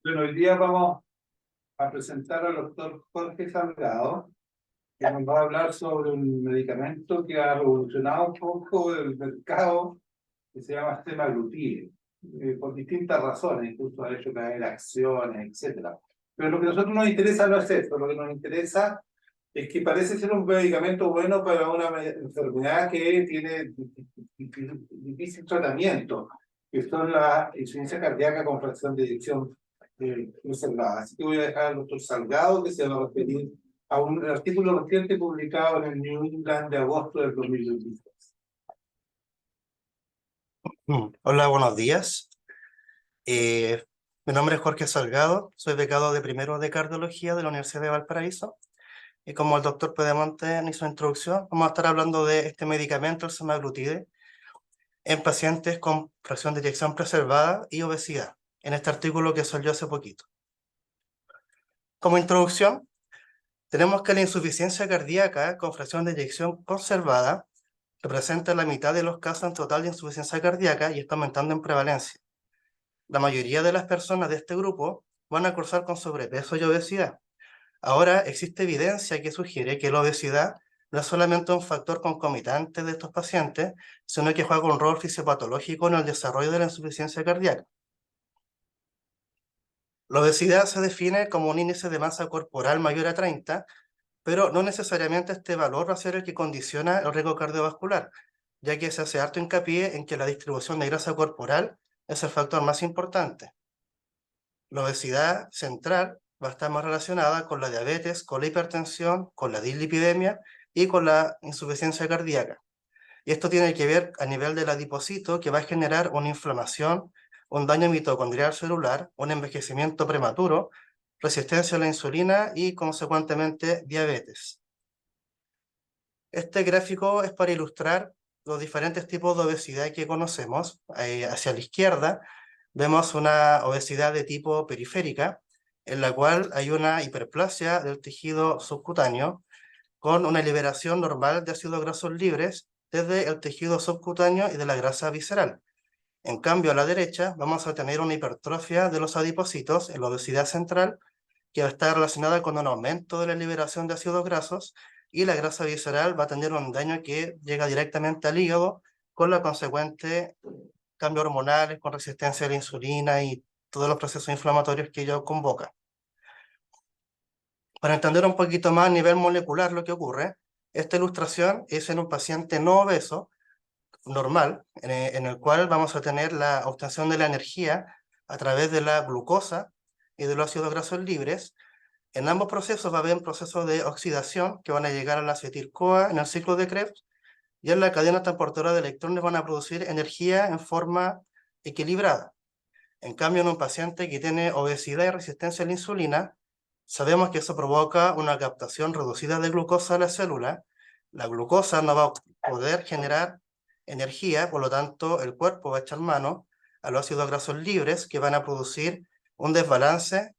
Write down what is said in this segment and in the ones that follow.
Bueno, hoy día vamos a presentar al doctor Jorge Salgado, que nos va a hablar sobre un medicamento que ha revolucionado un poco el mercado, que se llama semaglutide, por distintas razones, incluso ha hecho caer acciones, etcétera. Pero lo que a nosotros nos interesa no es eso, lo que nos interesa es que parece ser un medicamento bueno para una enfermedad que tiene difícil tratamiento, que son la insuficiencia cardíaca con fracción de eyección reservada. Así que voy a dejar al doctor Salgado, que se va a referir a un artículo reciente publicado en el New England de agosto del 2023. Hola, buenos días. Mi nombre es Jorge Salgado, soy becado de primero de cardiología de la Universidad de Valparaíso. Y como el doctor Pedemonte en su introducción, vamos a estar hablando de este medicamento, el semaglutide, en pacientes con fracción de eyección preservada y obesidad, en este artículo que salió hace poquito. Como introducción, tenemos que la insuficiencia cardíaca con fracción de eyección conservada representa la mitad de los casos en total de insuficiencia cardíaca y está aumentando en prevalencia. La mayoría de las personas de este grupo van a cursar con sobrepeso y obesidad. Ahora existe evidencia que sugiere que la obesidad no es solamente un factor concomitante de estos pacientes, sino que juega un rol fisiopatológico en el desarrollo de la insuficiencia cardíaca. La obesidad se define como un índice de masa corporal mayor a 30, pero no necesariamente este valor va a ser el que condiciona el riesgo cardiovascular, ya que se hace harto hincapié en que la distribución de grasa corporal es el factor más importante. La obesidad central va a estar más relacionada con la diabetes, con la hipertensión, con la dislipidemia y con la insuficiencia cardíaca. Y esto tiene que ver a nivel del adipocito, que va a generar una inflamación, un daño mitocondrial celular, un envejecimiento prematuro, resistencia a la insulina y, consecuentemente, diabetes. Este gráfico es para ilustrar los diferentes tipos de obesidad que conocemos. Hacia la izquierda vemos una obesidad de tipo periférica, en la cual hay una hiperplasia del tejido subcutáneo con una liberación normal de ácidos grasos libres desde el tejido subcutáneo y de la grasa visceral. En cambio, a la derecha vamos a tener una hipertrofia de los adipocitos en la obesidad central, que va a estar relacionada con un aumento de la liberación de ácidos grasos, y la grasa visceral va a tener un daño que llega directamente al hígado, con la consecuente cambios hormonales, con resistencia a la insulina y todos los procesos inflamatorios que ello convoca. Para entender un poquito más a nivel molecular lo que ocurre, esta ilustración es en un paciente no obeso, normal, en el cual vamos a tener la obtención de la energía a través de la glucosa y de los ácidos grasos libres. En ambos procesos va a haber procesos de oxidación que van a llegar a la acetil-CoA en el ciclo de Krebs, y en la cadena transportadora de electrones van a producir energía en forma equilibrada. En cambio, en un paciente que tiene obesidad y resistencia a la insulina, sabemos que eso provoca una captación reducida de glucosa a la célula. La glucosa no va a poder generar energía, por lo tanto, el cuerpo va a echar mano a los ácidos grasos libres, que van a producir un desbalance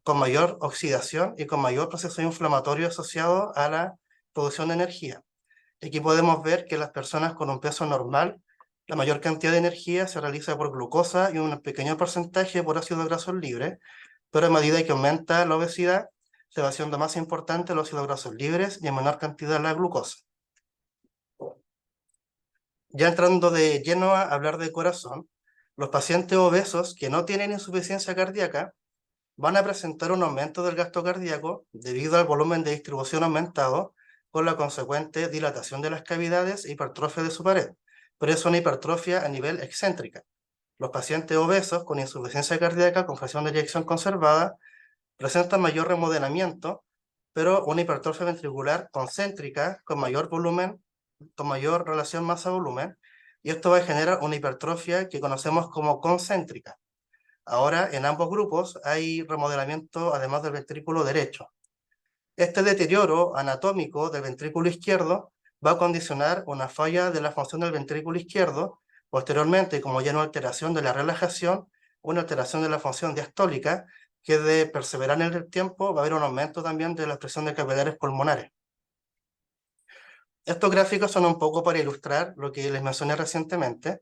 con mayor oxidación y con mayor proceso inflamatorio asociado a la producción de energía. Aquí podemos ver que las personas con un peso normal, la mayor cantidad de energía se realiza por glucosa y un pequeño porcentaje por ácidos grasos libres, pero a medida que aumenta la obesidad, se va haciendo más importante los ácidos grasos libres y en menor cantidad la glucosa. Ya entrando de lleno a hablar de corazón, los pacientes obesos que no tienen insuficiencia cardíaca van a presentar un aumento del gasto cardíaco debido al volumen de distribución aumentado, con la consecuente dilatación de las cavidades e hipertrofia de su pared, pero es una hipertrofia a nivel excéntrica. Los pacientes obesos con insuficiencia cardíaca con fracción de eyección conservada presentan mayor remodelamiento, pero una hipertrofia ventricular concéntrica con mayor volumen, con mayor relación masa-volumen, y esto va a generar una hipertrofia que conocemos como concéntrica. Ahora, en ambos grupos hay remodelamiento además del ventrículo derecho. Este deterioro anatómico del ventrículo izquierdo va a condicionar una falla de la función del ventrículo izquierdo, posteriormente, como ya no alteración de la relajación, una alteración de la función diastólica, que de perseverar en el tiempo va a haber un aumento también de la presión de capilares pulmonares. Estos gráficos son un poco para ilustrar lo que les mencioné recientemente.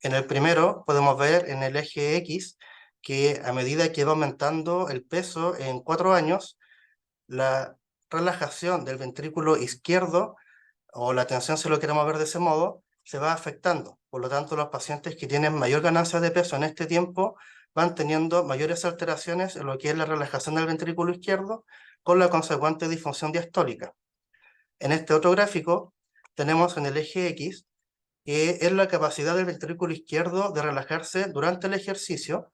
En el primero podemos ver en el eje X que a medida que va aumentando el peso en 4 años, la relajación del ventrículo izquierdo o la tensión, si lo queremos ver de ese modo, se va afectando. Por lo tanto, los pacientes que tienen mayor ganancia de peso en este tiempo van teniendo mayores alteraciones en lo que es la relajación del ventrículo izquierdo, con la consecuente disfunción diastólica. En este otro gráfico tenemos en el eje X, que es la capacidad del ventrículo izquierdo de relajarse durante el ejercicio,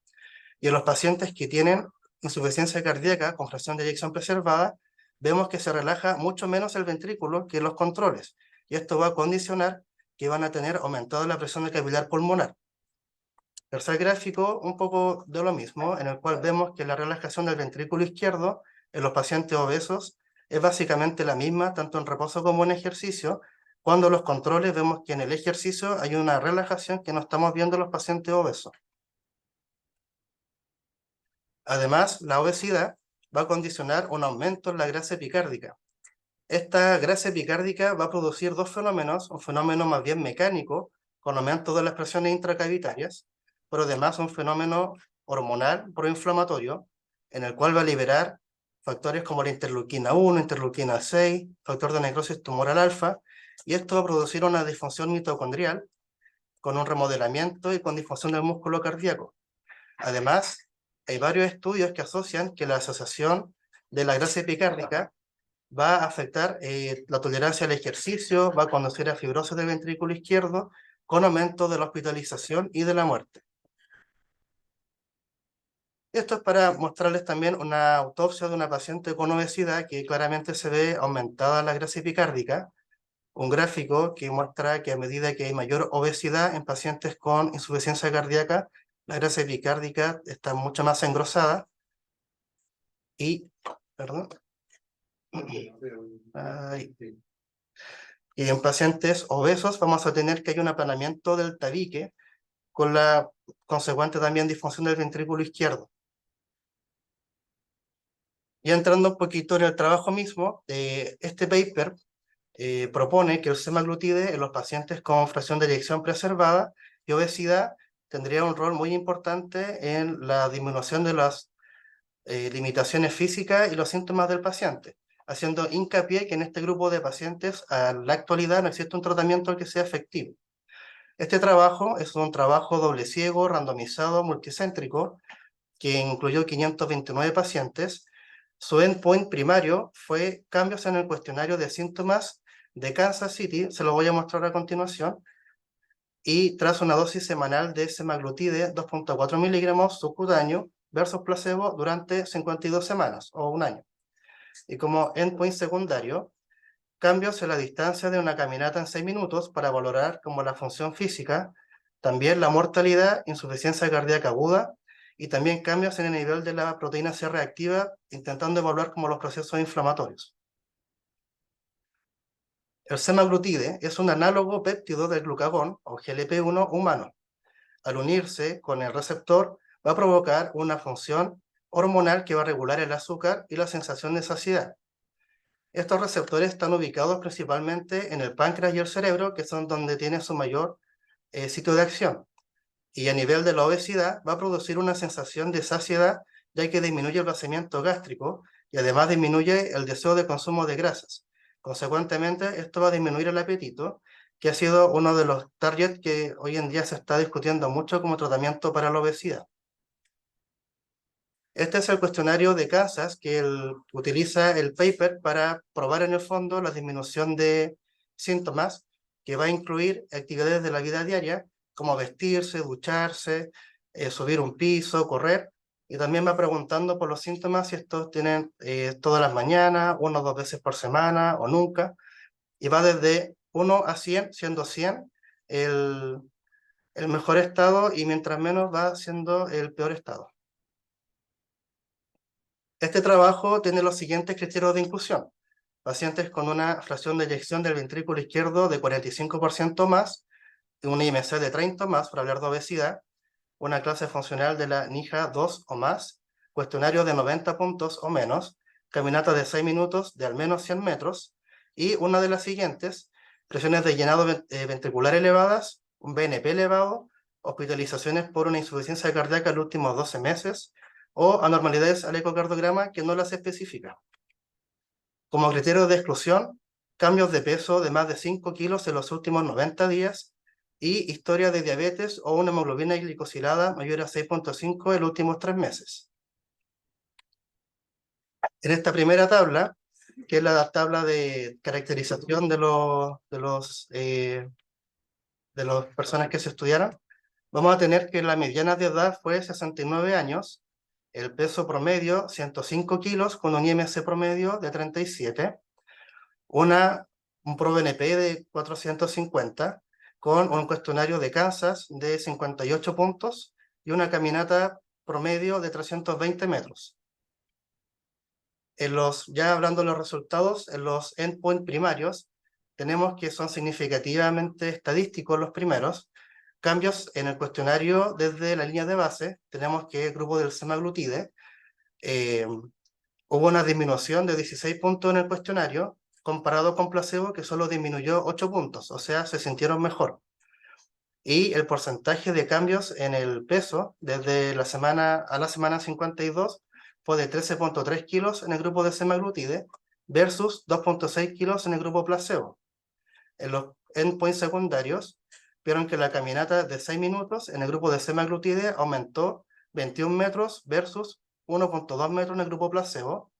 y en los pacientes que tienen insuficiencia cardíaca con fracción de eyección preservada, vemos que se relaja mucho menos el ventrículo que los controles, y esto va a condicionar que van a tener aumentada la presión capilar pulmonar. Tercer gráfico, un poco de lo mismo, en el cual vemos que la relajación del ventrículo izquierdo en los pacientes obesos es básicamente la misma, tanto en reposo como en ejercicio. Cuando los controles vemos que en el ejercicio hay una relajación que no estamos viendo en los pacientes obesos. Además, la obesidad va a condicionar un aumento en la grasa epicárdica. Esta grasa epicárdica va a producir dos fenómenos, un fenómeno más bien mecánico, con aumento de las presiones intracavitarias, pero además un fenómeno hormonal proinflamatorio, en el cual va a liberar factores como la interleuquina 1, interleuquina 6, factor de necrosis tumoral alfa, y esto va a producir una disfunción mitocondrial con un remodelamiento y con disfunción del músculo cardíaco. Además, hay varios estudios que asocian que la asociación de la grasa epicárdica va a afectar la tolerancia al ejercicio, va a conducir a fibrosis del ventrículo izquierdo, con aumento de la hospitalización y de la muerte. Esto es para mostrarles también una autopsia de una paciente con obesidad que claramente se ve aumentada la grasa epicárdica, un gráfico que muestra que a medida que hay mayor obesidad en pacientes con insuficiencia cardíaca, la grasa epicárdica está mucho más engrosada y, perdón, y en pacientes obesos vamos a tener que hay un aplanamiento del tabique con la consecuente también disfunción del ventrículo izquierdo. Y entrando un poquito en el trabajo mismo, este paper propone que el semaglutide en los pacientes con fracción de eyección preservada y obesidad tendría un rol muy importante en la disminución de las limitaciones físicas y los síntomas del paciente, haciendo hincapié que en este grupo de pacientes a la actualidad no existe un tratamiento que sea efectivo. Este trabajo es un trabajo doble ciego, randomizado, multicéntrico, que incluyó 529 pacientes. Su endpoint primario fue cambios en el cuestionario de síntomas de Kansas City, se lo voy a mostrar a continuación, y tras una dosis semanal de semaglutide 2.4 miligramos subcutáneo versus placebo durante 52 semanas o un año. Y como endpoint secundario, cambios en la distancia de una caminata en 6 minutos para valorar como la función física, también la mortalidad, insuficiencia cardíaca aguda, y también cambios en el nivel de la proteína C reactiva, intentando evaluar como los procesos inflamatorios. El semaglutide es un análogo péptido del glucagón, o GLP-1 humano. Al unirse con el receptor, va a provocar una función hormonal que va a regular el azúcar y la sensación de saciedad. Estos receptores están ubicados principalmente en el páncreas y el cerebro, que son donde tiene su mayor sitio de acción. Y a nivel de la obesidad va a producir una sensación de saciedad, ya que disminuye el vaciamiento gástrico y además disminuye el deseo de consumo de grasas. Consecuentemente, esto va a disminuir el apetito, que ha sido uno de los targets que hoy en día se está discutiendo mucho como tratamiento para la obesidad. Este es el cuestionario de Kansas que utiliza el paper para probar en el fondo la disminución de síntomas, que va a incluir actividades de la vida diaria, como vestirse, ducharse, subir un piso, correr, y también va preguntando por los síntomas si estos tienen todas las mañanas, 1 o 2 veces por semana o nunca, y va desde 1 a 100, siendo 100 el mejor estado, y mientras menos va siendo el peor estado. Este trabajo tiene los siguientes criterios de inclusión: pacientes con una fracción de eyección del ventrículo izquierdo de 45% más, una IMC de 30 más para hablar de obesidad, una clase funcional de la NIJA 2 o más, cuestionario de 90 puntos o menos, caminata de 6 minutos de al menos 100 metros, y una de las siguientes: presiones de llenado ventricular elevadas, un BNP elevado hospitalizaciones por una insuficiencia cardíaca en los últimos 12 meses o anormalidades al ecocardiograma que no las especifica. Como criterio de exclusión, cambios de peso de más de 5 kilos en los últimos 90 días y historia de diabetes o una hemoglobina glicosilada mayor a 6.5 en los últimos 3 meses. En esta primera tabla, que es la tabla de caracterización de las personas que se estudiaron, vamos a tener que la mediana de edad fue 69 años, el peso promedio 105 kilos con un IMC promedio de 37, un ProBNP de 450, con un cuestionario de Kansas de 58 puntos y una caminata promedio de 320 metros. Ya hablando de los resultados, en los endpoints primarios, tenemos que son significativamente estadísticos los primeros. Cambios en el cuestionario desde la línea de base, tenemos que el grupo del semaglutide, hubo una disminución de 16 puntos en el cuestionario, comparado con placebo, que solo disminuyó 8 puntos, o sea, se sintieron mejor. Y el porcentaje de cambios en el peso desde la semana a la semana 52 fue de 13.3 kilos en el grupo de semaglutide versus 2.6 kilos en el grupo placebo. En los endpoints secundarios, vieron que la caminata de 6 minutos en el grupo de semaglutide aumentó 21 metros versus 1.2 metros en el grupo placebo.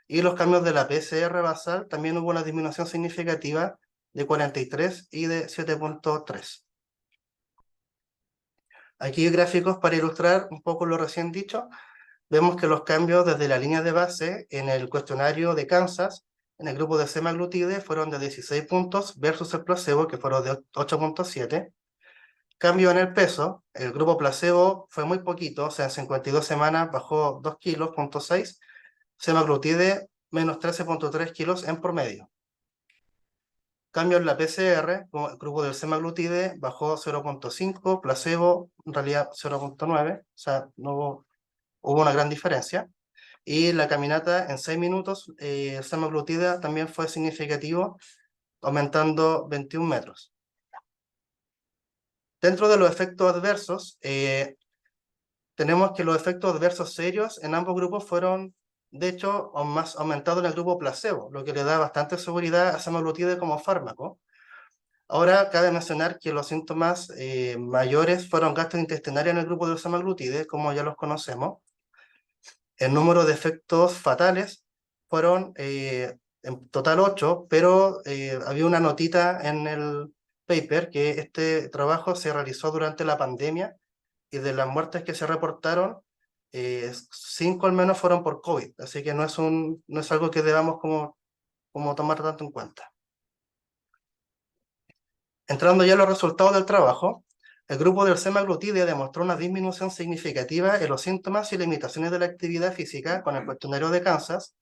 Y los cambios de la PCR basal también hubo una disminución significativa de 43 y de 7.3. Aquí gráficos para ilustrar un poco lo recién dicho. Vemos que los cambios desde la línea de base en el cuestionario de Kansas, en el grupo de semaglutide, fueron de 16 puntos versus el placebo, que fueron de 8.7. Cambio en el peso, el grupo placebo fue muy poquito, o sea, en 52 semanas bajó 2 kilos, 0.6, semaglutide menos 13.3 kilos en promedio. Cambio en la PCR, el grupo del semaglutide bajó 0.5, placebo en realidad 0.9, o sea, no hubo una gran diferencia. Y la caminata en 6 minutos, el semaglutide también fue significativo, aumentando 21 metros. Dentro de los efectos adversos, tenemos que los efectos adversos serios en ambos grupos fueron, de hecho, más aumentados en el grupo placebo, lo que le da bastante seguridad a semaglutide como fármaco. Ahora, cabe mencionar que los síntomas mayores fueron gastrointestinales en el grupo de semaglutide, como ya los conocemos. El número de efectos fatales fueron en total 8, pero había una notita en el paper que este trabajo se realizó durante la pandemia y de las muertes que se reportaron, 5 al menos fueron por COVID, así que no es algo que debamos como tomar tanto en cuenta. Entrando ya a los resultados del trabajo, el grupo del semaglutide demostró una disminución significativa en los síntomas y limitaciones de la actividad física con el cuestionario de Kansas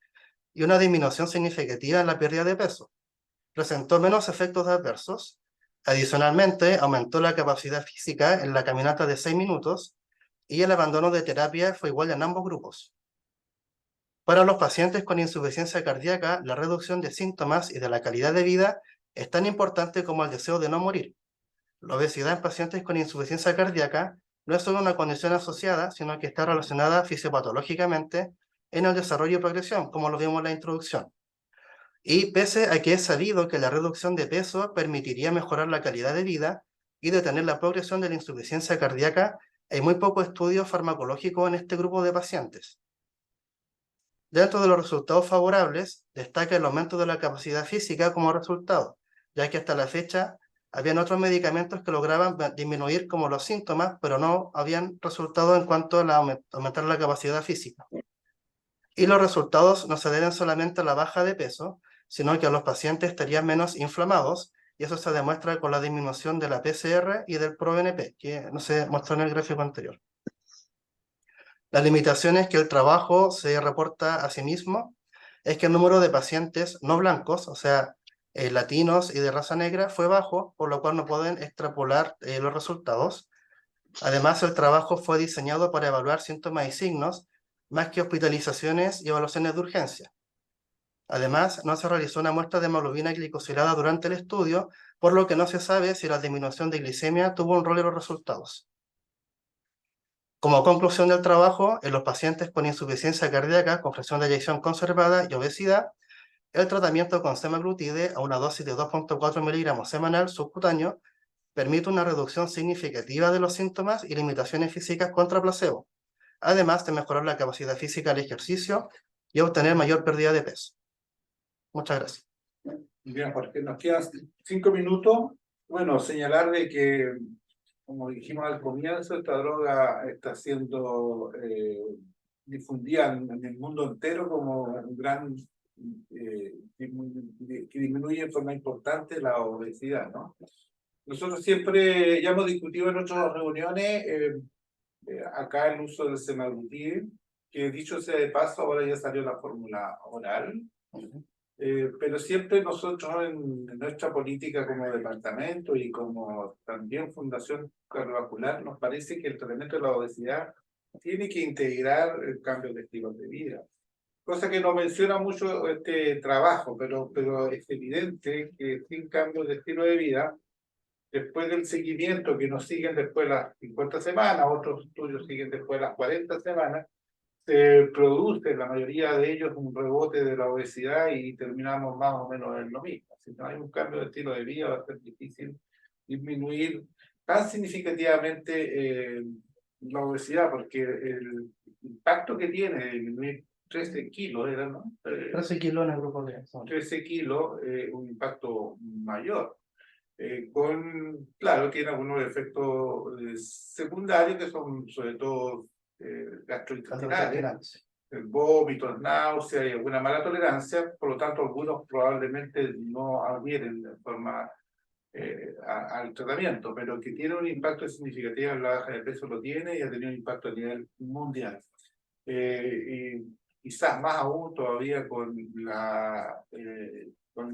y una disminución significativa en la pérdida de peso. Presentó menos efectos adversos. Adicionalmente, aumentó la capacidad física en la caminata de 6 minutos y el abandono de terapia fue igual en ambos grupos. Para los pacientes con insuficiencia cardíaca, la reducción de síntomas y de la calidad de vida es tan importante como el deseo de no morir. La obesidad en pacientes con insuficiencia cardíaca no es solo una condición asociada, sino que está relacionada fisiopatológicamente en el desarrollo y progresión, como lo vimos en la introducción. Y pese a que es sabido que la reducción de peso permitiría mejorar la calidad de vida y detener la progresión de la insuficiencia cardíaca, hay muy poco estudio farmacológico en este grupo de pacientes. Dentro de los resultados favorables, destaca el aumento de la capacidad física como resultado, ya que hasta la fecha habían otros medicamentos que lograban disminuir como los síntomas, pero no habían resultado en cuanto a aumentar la capacidad física. Y los resultados no se deben solamente a la baja de peso, sino que a los pacientes estarían menos inflamados, y eso se demuestra con la disminución de la PCR y del ProBNP, que no se mostró en el gráfico anterior. Las limitaciones que el trabajo se reporta a sí mismo es que el número de pacientes no blancos, o sea, latinos y de raza negra, fue bajo, por lo cual no pueden extrapolar los resultados. Además, el trabajo fue diseñado para evaluar síntomas y signos, más que hospitalizaciones y evaluaciones de urgencia. Además, no se realizó una muestra de hemoglobina glicosilada durante el estudio, por lo que no se sabe si la disminución de glicemia tuvo un rol en los resultados. Como conclusión del trabajo, en los pacientes con insuficiencia cardíaca, con fracción de eyección conservada y obesidad, el tratamiento con semaglutide a una dosis de 2,4 miligramos semanal subcutáneo permite una reducción significativa de los síntomas y limitaciones físicas contra placebo, además de mejorar la capacidad física del ejercicio y obtener mayor pérdida de peso. Muchas gracias. Bien, porque nos quedan 5 minutos. Bueno, señalar de que, como dijimos al comienzo, esta droga está siendo difundida en el mundo entero como un gran que disminuye de forma importante la obesidad, ¿no? Nosotros siempre ya hemos discutido en otras reuniones acá el uso del semaglutide, que dicho sea de paso, ahora ya salió la fórmula oral. Pero siempre nosotros en nuestra política como departamento y como también Fundación Cardiovascular, nos parece que el tratamiento de la obesidad tiene que integrar el cambio de estilo de vida. Cosa que no menciona mucho este trabajo, pero es evidente que sin cambio de estilo de vida, después del seguimiento que nos siguen después de las 50 semanas, otros estudios siguen después de las 40 semanas, se produce la mayoría de ellos un rebote de la obesidad y terminamos más o menos en lo mismo. Si no hay un cambio de estilo de vida, va a ser difícil disminuir tan significativamente la obesidad, porque el impacto que tiene de disminuir 13 kilos, ¿era, no? 13 kilos en el grupo de 13 kilos, un impacto mayor. Claro, tiene algunos efectos secundarios que son sobre todo gastrointestinales, vómitos, náuseas y alguna mala tolerancia, por lo tanto algunos probablemente no adhieren de forma al tratamiento, pero que tiene un impacto significativo en la baja de peso lo tiene y ha tenido un impacto a nivel mundial. Y quizás más aún todavía con el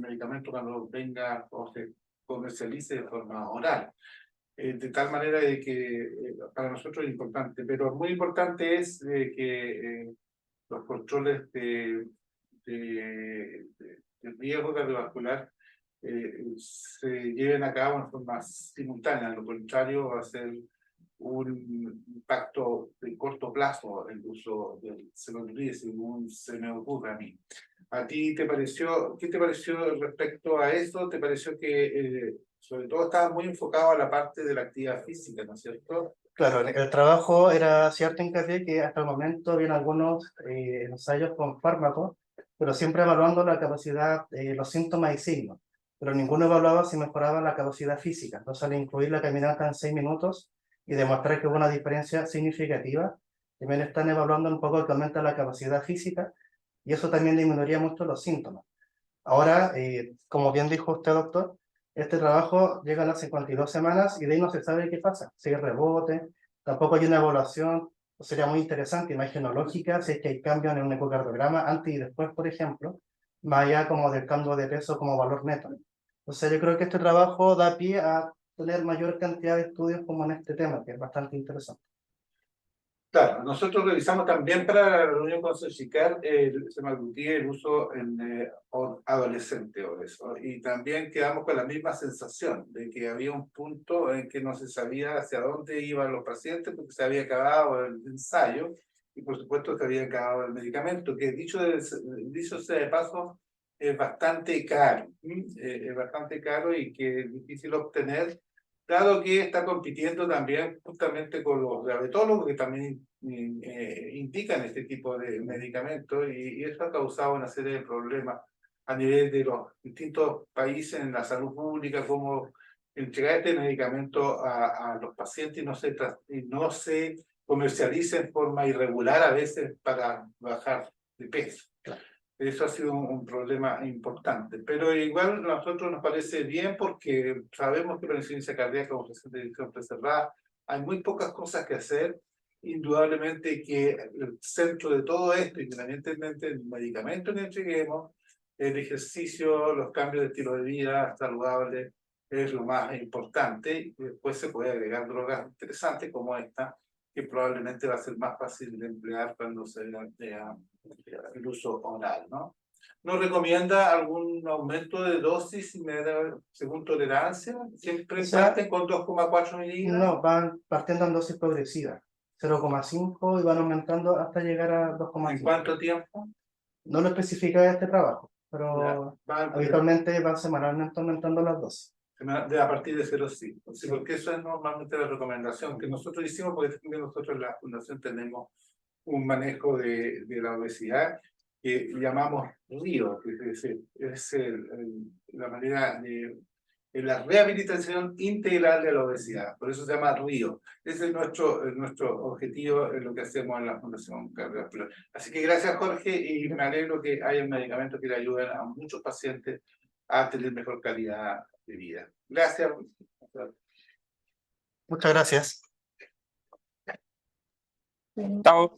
medicamento cuando venga o se comercialice de forma oral. De tal manera de que para nosotros es importante, pero muy importante es que los controles de riesgo cardiovascular se lleven a cabo en forma simultánea, lo contrario va a ser un impacto de corto plazo el uso del semaglutide, según se me ocurre a mí. ¿A ti te pareció, qué te pareció respecto a esto? ¿Te pareció que sobre todo estaba muy enfocado a la parte de la actividad física, ¿no es cierto? Claro, el trabajo era cierto hincapié que hasta el momento habían algunos ensayos con fármacos, pero siempre evaluando la capacidad, los síntomas y signos, pero ninguno evaluaba si mejoraba la capacidad física. Entonces, al incluir la caminata en 6 minutos y demostrar que hubo una diferencia significativa, también están evaluando un poco que aumenta la capacidad física y eso también disminuiría mucho los síntomas. Ahora, como bien dijo usted, doctor, este trabajo llega a las 52 semanas y de ahí no se sabe qué pasa, si hay rebote, tampoco hay una evaluación, sería muy interesante, imagenológica, si es que hay cambios en un ecocardiograma antes y después, por ejemplo, más allá como del cambio de peso como valor neto. Entonces yo creo que este trabajo da pie a tener mayor cantidad de estudios como en este tema, que es bastante interesante. Claro, nosotros revisamos también para la reunión con Sochicar el semaglutide, el uso en adolescente obeso, y también quedamos con la misma sensación de que había un punto en que no se sabía hacia dónde iban los pacientes porque se había acabado el ensayo y por supuesto se había acabado el medicamento, que dicho sea de paso es bastante caro, es bastante caro y que es difícil obtener, dado que está compitiendo también justamente con los diabetólogos que también indican este tipo de medicamentos y eso ha causado una serie de problemas a nivel de los distintos países en la salud pública, como entregar este medicamento a los pacientes y no se comercializa en forma irregular a veces para bajar de peso. Eso ha sido un problema importante, pero igual a nosotros nos parece bien porque sabemos que la insuficiencia cardíaca o paciente de dirección preservada hay muy pocas cosas que hacer. Indudablemente que el centro de todo esto, independientemente del medicamento que entreguemos, el ejercicio, los cambios de estilo de vida saludable es lo más importante y después se puede agregar drogas interesantes como esta, que probablemente va a ser más fácil de emplear cuando se vea el uso oral, ¿no? ¿Nos recomienda algún aumento de dosis según tolerancia? ¿Siempre O sea, parten con 2,4 miligramos? no, van partiendo en dosis progresivas. 0,5 y van aumentando hasta llegar a ¿En 2,5. cuánto tiempo? No lo especifica este trabajo, Ya, pero va habitualmente van semanalmente aumentando las dosis. a partir de 0,5. Sí, porque eso es normalmente la recomendación que nosotros hicimos, porque también nosotros en la Fundación tenemos un manejo de la obesidad que llamamos RIO, que es la manera de la rehabilitación integral de la obesidad. Por eso se llama RIO. Ese es nuestro objetivo en lo que hacemos en la Fundación Cardiovascular. Así que gracias, Jorge, y me alegro que haya medicamentos que le ayuden a muchos pacientes a tener mejor calidad de vida. Gracias. Muchas gracias. Chao.